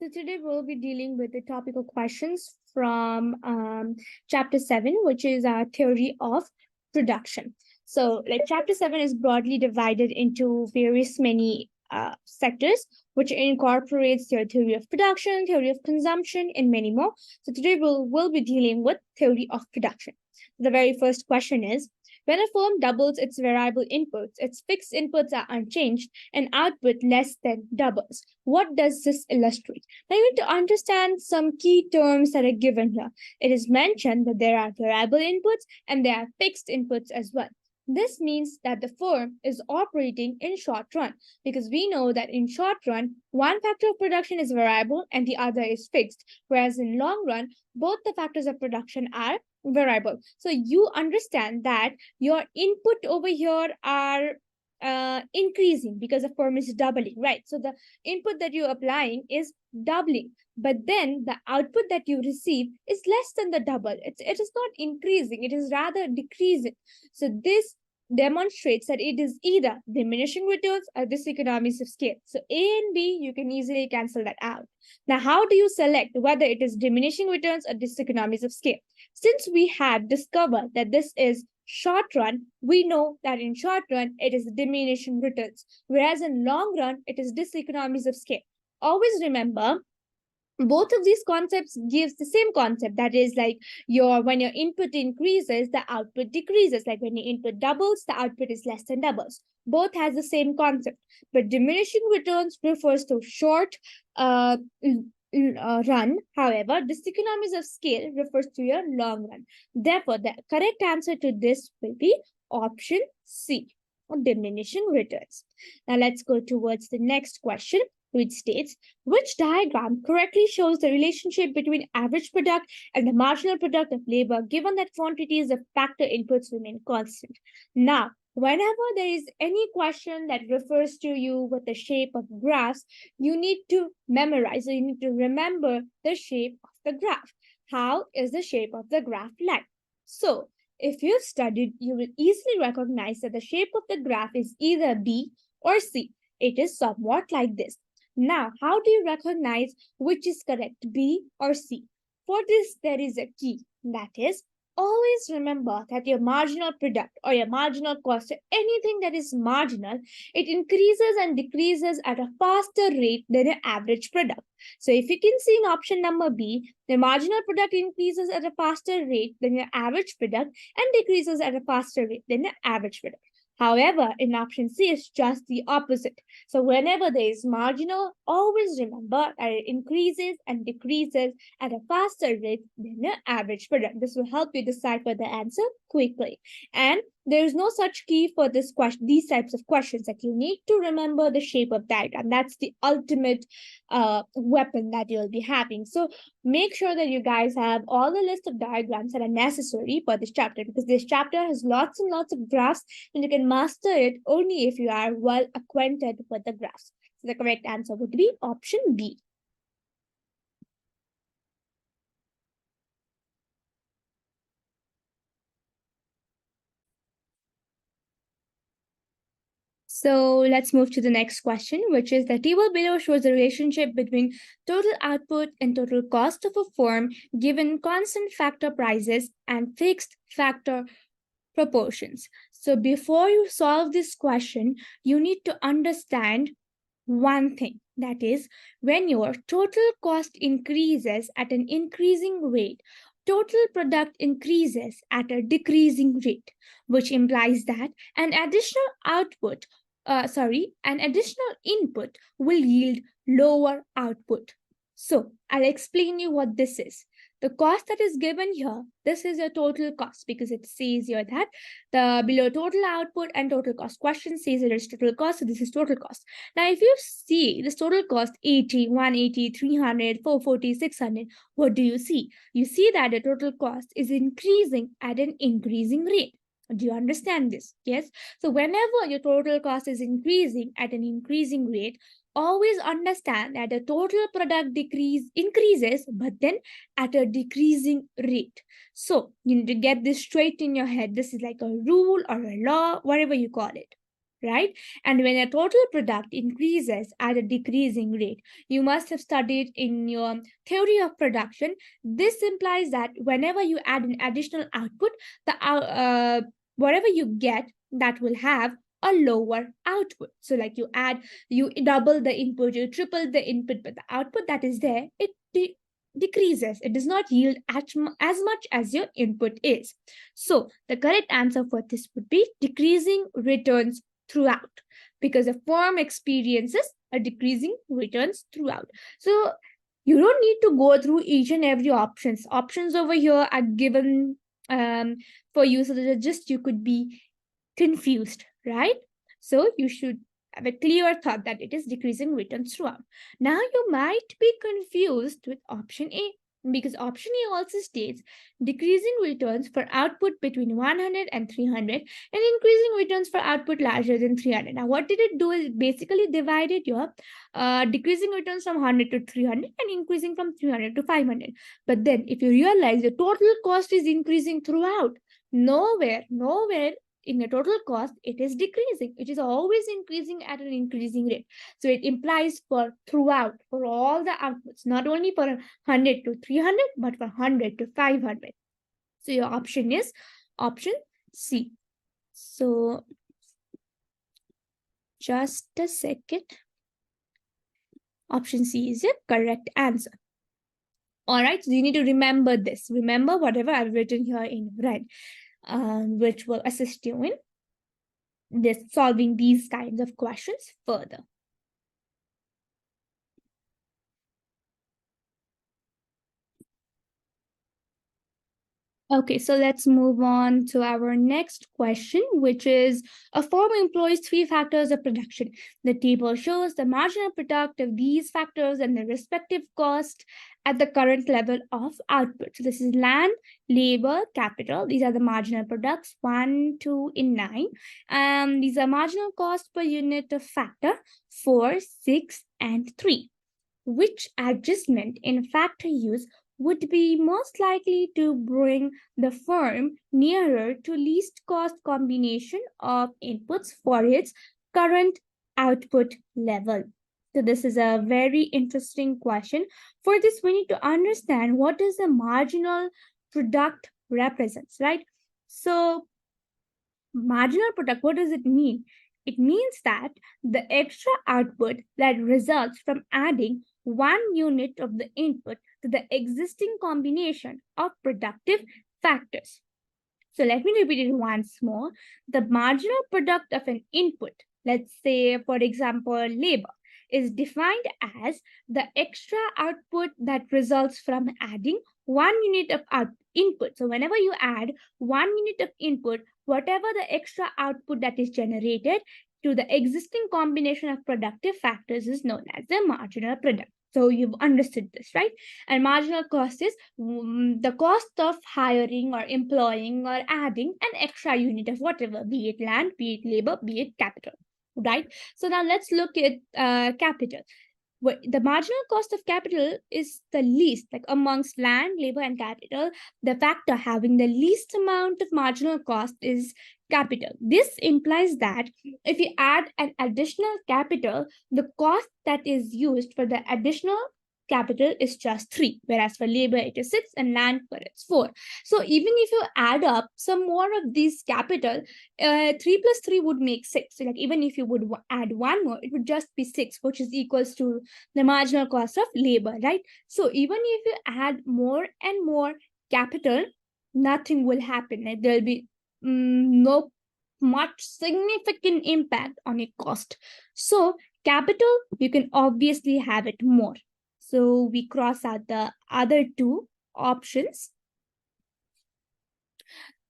So today we'll be dealing with the topical questions from chapter 7, which is our theory of production. So like chapter 7 is broadly divided into various many sectors, which incorporates your theory of production, theory of consumption, and many more. So today we'll be dealing with theory of production. The very first question is, when a firm doubles its variable inputs, its fixed inputs are unchanged and output less than doubles. What does this illustrate? Now you need to understand some key terms that are given here. It is mentioned that there are variable inputs and there are fixed inputs as well. This means that the firm is operating in short run because we know that in short run, one factor of production is variable and the other is fixed, whereas in long run, both the factors of production are variable. So you understand that your input over here are increasing because the firm is doubling, right? So the input that you're applying is doubling, but then the output that you receive is less than the double. It is not increasing, it is rather decreasing. So this demonstrates that it is either diminishing returns or diseconomies of scale. So A and B, you can easily cancel that out. Now, how do you select whether it is diminishing returns or diseconomies of scale? Since we have discovered that this is short run, we know that in short run, it is diminishing returns, whereas in long run, it is diseconomies of scale. Always remember, both of these concepts gives the same concept, that is like when your input increases, the output decreases. Like when your input doubles, the output is less than doubles. Both has the same concept, but diminishing returns refers to short run. However, diseconomies of scale refers to your long run. Therefore, the correct answer to this will be option C, or diminishing returns. Now let's go towards the next question, which states, which diagram correctly shows the relationship between average product and the marginal product of labor given that quantities of factor inputs remain constant? Now, whenever there is any question that refers to you with the shape of graphs, you need to memorize, or you need to remember the shape of the graph. How is the shape of the graph like? So, if you've studied, you will easily recognize that the shape of the graph is either B or C. It is somewhat like this. Now, how do you recognize which is correct, B or C? For this, there is a key. That is, always remember that your marginal product or your marginal cost, or anything that is marginal, it increases and decreases at a faster rate than your average product. So if you can see in option number B, the marginal product increases at a faster rate than your average product and decreases at a faster rate than your average product. However, in option C, it's just the opposite. So whenever there is marginal, always remember that it increases and decreases at a faster rate than the average product. This will help you decipher the answer quickly. And there is no such key for this question, these types of questions, that you need to remember the shape of diagram. That's the ultimate weapon that you'll be having. So make sure that you guys have all the list of diagrams that are necessary for this chapter, because this chapter has lots and lots of graphs, and you can master it only if you are well acquainted with the graphs. So the correct answer would be option B. So let's move to the next question, which is the table below shows the relationship between total output and total cost of a firm given constant factor prices and fixed factor proportions. So before you solve this question, you need to understand one thing, that is, when your total cost increases at an increasing rate, total product increases at a decreasing rate, which implies that an additional input will yield lower output. So I'll explain you what this is. The cost that is given here, this is your total cost, because it says here that the below total output and total cost question says it is total cost, so this is total cost. Now, if you see this total cost 80, 180, 300, 440, 600, what do you see? You see that the total cost is increasing at an increasing rate. Do you understand this? Yes. So whenever your total cost is increasing at an increasing rate, always understand that the total product increases, but then at a decreasing rate. So you need to get this straight in your head. This is like a rule or a law, whatever you call it. right? And when a total product increases at a decreasing rate, you must have studied in your theory of production. This implies that whenever you add an additional output, the whatever you get, that will have a lower output. So like you double the input, you triple the input, but the output that is there, it decreases. It does not yield as much as your input is. So the correct answer for this would be decreasing returns throughout, because the firm experiences a decreasing returns throughout. So you don't need to go through each and every options over here are given for you, so that just you could be confused, right? So you should have a clear thought that it is decreasing returns throughout. Now you might be confused with option A, because option A also states decreasing returns for output between 100 and 300 and increasing returns for output larger than 300. Now what did it do is it basically divided your decreasing returns from 100 to 300 and increasing from 300 to 500. But then if you realize the total cost is increasing throughout, nowhere in the total cost it is decreasing. It is always increasing at an increasing rate. So it implies for throughout, for all the outputs, not only for 100 to 300 but for 100 to 500. So your option is option C. So just a second. Option C is your correct answer. All right, so you need to remember this. Remember whatever I've written here in red, which will assist you in solving these kinds of questions further. Okay, so let's move on to our next question, which is a firm employs three factors of production. The table shows the marginal product of these factors and the respective cost at the current level of output. So this is land, labor, capital. These are the marginal products, 1, 2, in 9. These are marginal cost per unit of factor, 4, 6, and 3. Which adjustment in factor use would be most likely to bring the firm nearer to least cost combination of inputs for its current output level? So this is a very interesting question. For this, we need to understand what does the marginal product represents, right? So marginal product, what does it mean? It means that the extra output that results from adding 1 unit of the input to the existing combination of productive factors. So let me repeat it once more. The marginal product of an input, let's say, for example, labor, is defined as the extra output that results from adding 1 unit of input. So whenever you add 1 unit of input, whatever the extra output that is generated to the existing combination of productive factors is known as the marginal product. So you've understood this, right? And marginal cost is the cost of hiring or employing or adding an extra unit of whatever, be it land, be it labor, be it capital, right? So now let's look at capital. The marginal cost of capital is the least, like amongst land, labor, and capital, the factor having the least amount of marginal cost is capital. This implies that if you add an additional capital, the cost that is used for the additional capital is just 3, whereas for labor it is 6 and land for it's 4. So even if you add up some more of these capital, 3 plus 3 would make 6. So like even if you would add 1 more, it would just be 6, which is equals to the marginal cost of labor, right? So even if you add more and more capital, nothing will happen. Like there'll be no much significant impact on your cost. So capital, you can obviously have it more. So we cross out the other two options.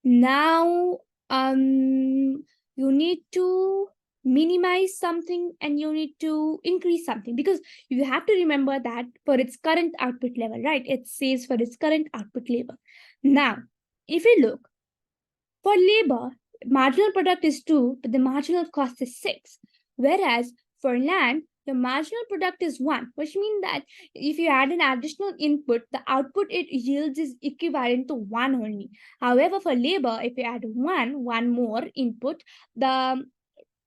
Now, you need to minimize something and you need to increase something, because you have to remember that for its current output level, right? It says for its current output level. Now, if you look, for labor, marginal product is 2, but the marginal cost is 6. Whereas for land, the marginal product is 1, which means that if you add an additional input, the output it yields is equivalent to 1 only. However, for labor, if you add one more input, the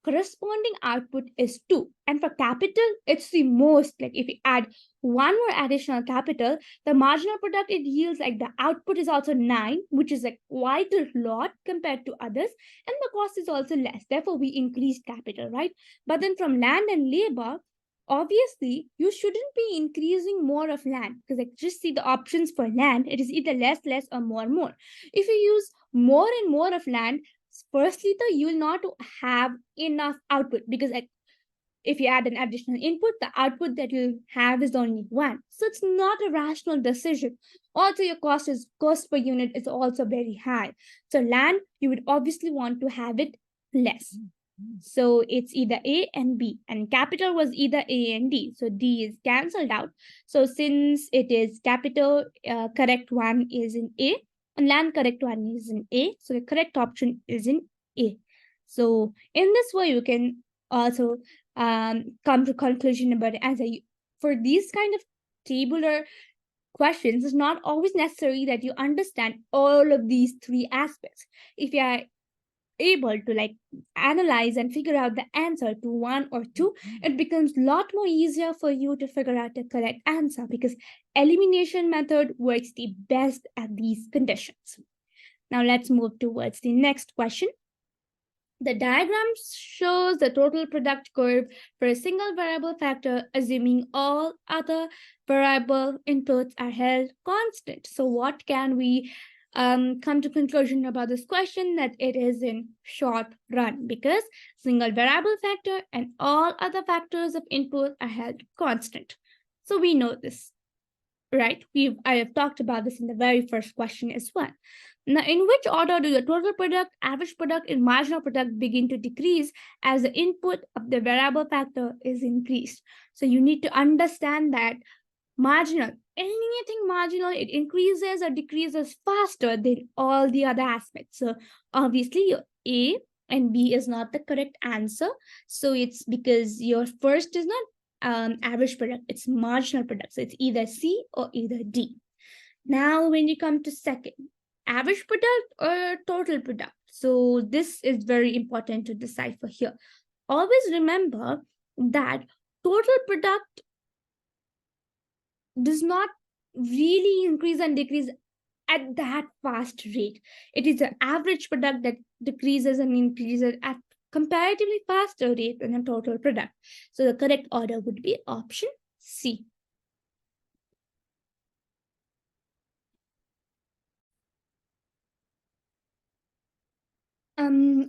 corresponding output is 2. And for capital, it's the most. Like if you add one more additional capital, the marginal product it yields, like the output is also 9, which is like quite a lot compared to others. And the cost is also less. Therefore, we increased capital, right? But then from land and labor, obviously you shouldn't be increasing more of land, because like just see the options for land, it is either less or more. If you use more and more of land, firstly though, you will not have enough output, because like if you add an additional input, the output that you have is only 1. So it's not a rational decision. Also, your cost per unit is also very high. So land, you would obviously want to have it less. So it's either A and B, and capital was either A and D. So D is cancelled out. So since it is capital, correct one is in A, and land correct one is in A. So the correct option is in A. So in this way, you can also come to conclusion about the answer. For these kind of tabular questions, it's not always necessary that you understand all of these 3 aspects. If you are able to like analyze and figure out the answer to 1 or 2, it becomes a lot more easier for you to figure out the correct answer, because elimination method works the best at these conditions. Now let's move towards the next question. The diagram shows the total product curve for a single variable factor, assuming all other variable inputs are held constant. So what can we come to conclusion about this question? That it is in short run, because single variable factor and all other factors of input are held constant. So we know this, right? I have talked about this in the very first question as well. Now, in which order do the total product, average product, and marginal product begin to decrease as the input of the variable factor is increased? So you need to understand that marginal, anything marginal, it increases or decreases faster than all the other aspects. So obviously your A and B is not the correct answer. So it's because your first is not average product, it's marginal product. So it's either C or either D. Now, when you come to second, average product or total product. So this is very important to decipher here. Always remember that total product does not really increase and decrease at that fast rate. It is the average product that decreases and increases at comparatively faster rate than a total product. So the correct order would be option C.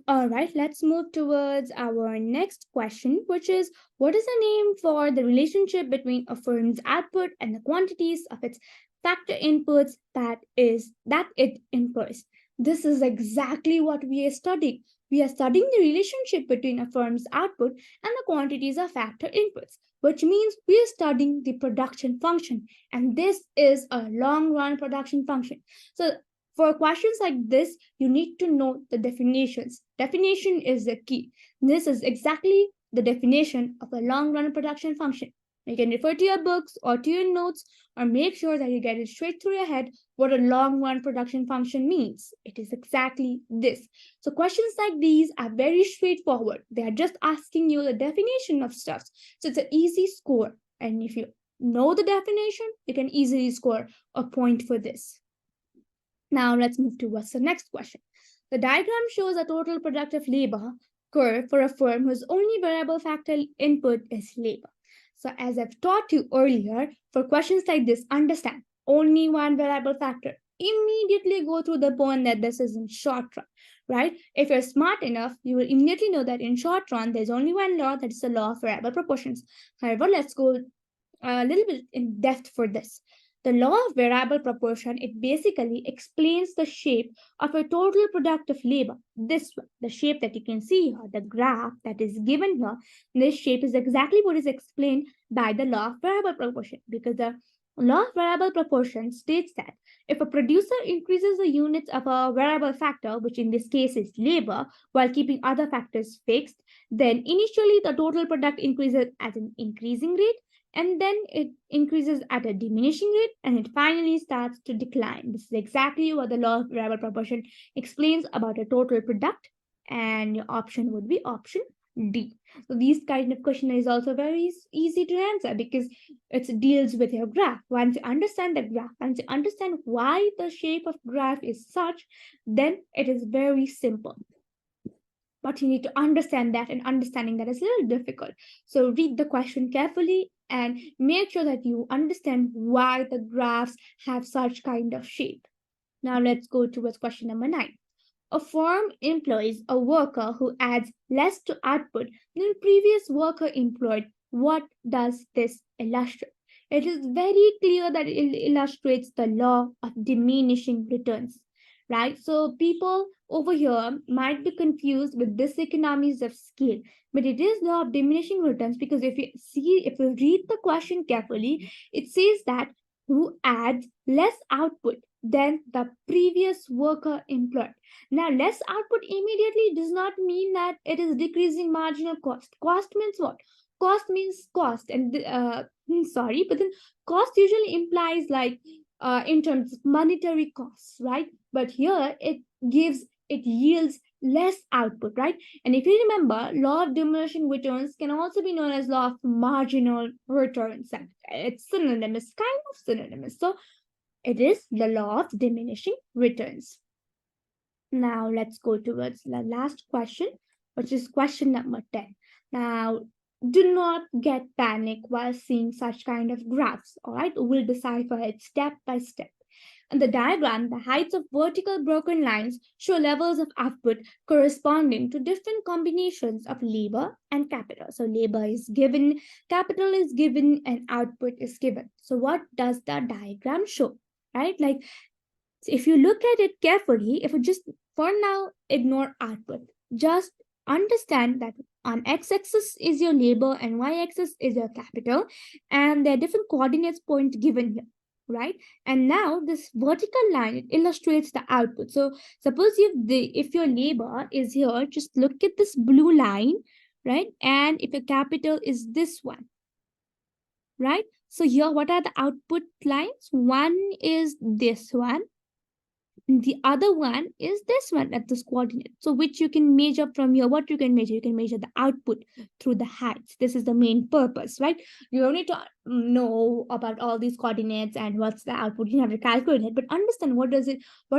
All right, let's move towards our next question, which is, what is the name for the relationship between a firm's output and the quantities of its factor inputs that it infers? This is exactly what we are studying. We are studying the relationship between a firm's output and the quantities of factor inputs, which means we are studying the production function, and this is a long-run production function. So for questions like this, you need to know the definitions. Definition is the key. This is exactly the definition of a long-run production function. You can refer to your books or to your notes, or make sure that you get it straight through your head what a long-run production function means. It is exactly this. So questions like these are very straightforward. They are just asking you the definition of stuff. So it's an easy score. And if you know the definition, you can easily score a point for this. Now let's move towards the next question. The diagram shows a total productive labor curve for a firm whose only variable factor input is labor. So as I've taught you earlier, for questions like this, understand only one variable factor. Immediately go through the point that this is in short run, right? If you're smart enough, you will immediately know that in short run, there's only one law, that is the law of variable proportions. However, let's go a little bit in depth for this. The law of variable proportion, it basically explains the shape of a total product of labor. This one, the shape that you can see here, the graph that is given here, this shape is exactly what is explained by the law of variable proportion, because the law of variable proportion states that if a producer increases the units of a variable factor, which in this case is labor, while keeping other factors fixed, then initially the total product increases at an increasing rate, and then it increases at a diminishing rate, and it finally starts to decline. This is exactly what the law of variable proportion explains about a total product, and your option would be option D. So these kind of question is also very easy to answer because it deals with your graph. Once you understand the graph, once you understand why the shape of graph is such, then it is very simple. But you need to understand that, and understanding that is a little difficult. So read the question carefully and make sure that you understand why the graphs have such kind of shape. Now let's go towards question number 9. A firm employs a worker who adds less to output than previous worker employed. What does this illustrate? It is very clear that it illustrates the law of diminishing returns, right? So people over here might be confused with this economies of scale, but it is law of diminishing returns because if you read the question carefully, it says that who adds less output than the previous worker employed. Now, less output immediately does not mean that it is decreasing marginal cost. Cost means what? Cost means cost, and sorry, but then cost usually implies like in terms of monetary costs, right? But here it yields less output, right? And if you remember, law of diminishing returns can also be known as law of marginal returns. And it's synonymous, kind of synonymous. So it is the law of diminishing returns. Now let's go towards the last question, which is question number 10. Now, do not get panic while seeing such kind of graphs, all right? We'll decipher it step by step. In the diagram, the heights of vertical broken lines show levels of output corresponding to different combinations of labor and capital. So labor is given, capital is given, and output is given. So what does the diagram show, right? Like, if you look at it carefully, if you just for now ignore output, just understand that on x-axis is your labor and y-axis is your capital, and there are different coordinates point given here, right? And now this vertical line, it illustrates the output. So suppose if your labor is here, just look at this blue line, right? And if your capital is this one, right? So here, what are the output lines? One is this one, the other one is this one at this coordinate. So which you can measure from here. What you can measure? You can measure the output through the heights. This is the main purpose, right? You don't need to know about all these coordinates and what's the output. You have to calculate it, but understand what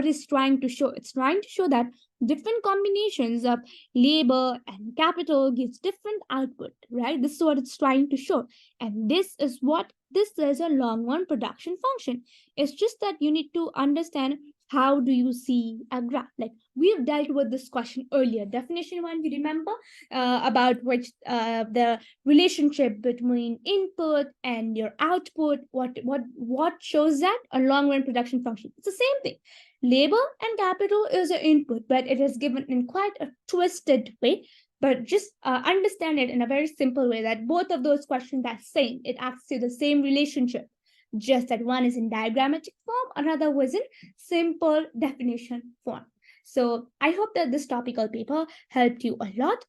is trying to show. It's trying to show that different combinations of labor and capital gives different output, right? This is what it's trying to show. And this is a long run production function. It's just that you need to understand how do you see a graph. Like we've dealt with this question earlier. Definition 1, you remember about which the relationship between input and your output. What shows that? A long run production function. It's the same thing. Labor and capital is an input, but it is given in quite a twisted way. But just understand it in a very simple way that both of those questions are same. It asks you the same relationship, just that one is in diagrammatic form, another was in simple definition form. So I hope that this topical paper helped you a lot.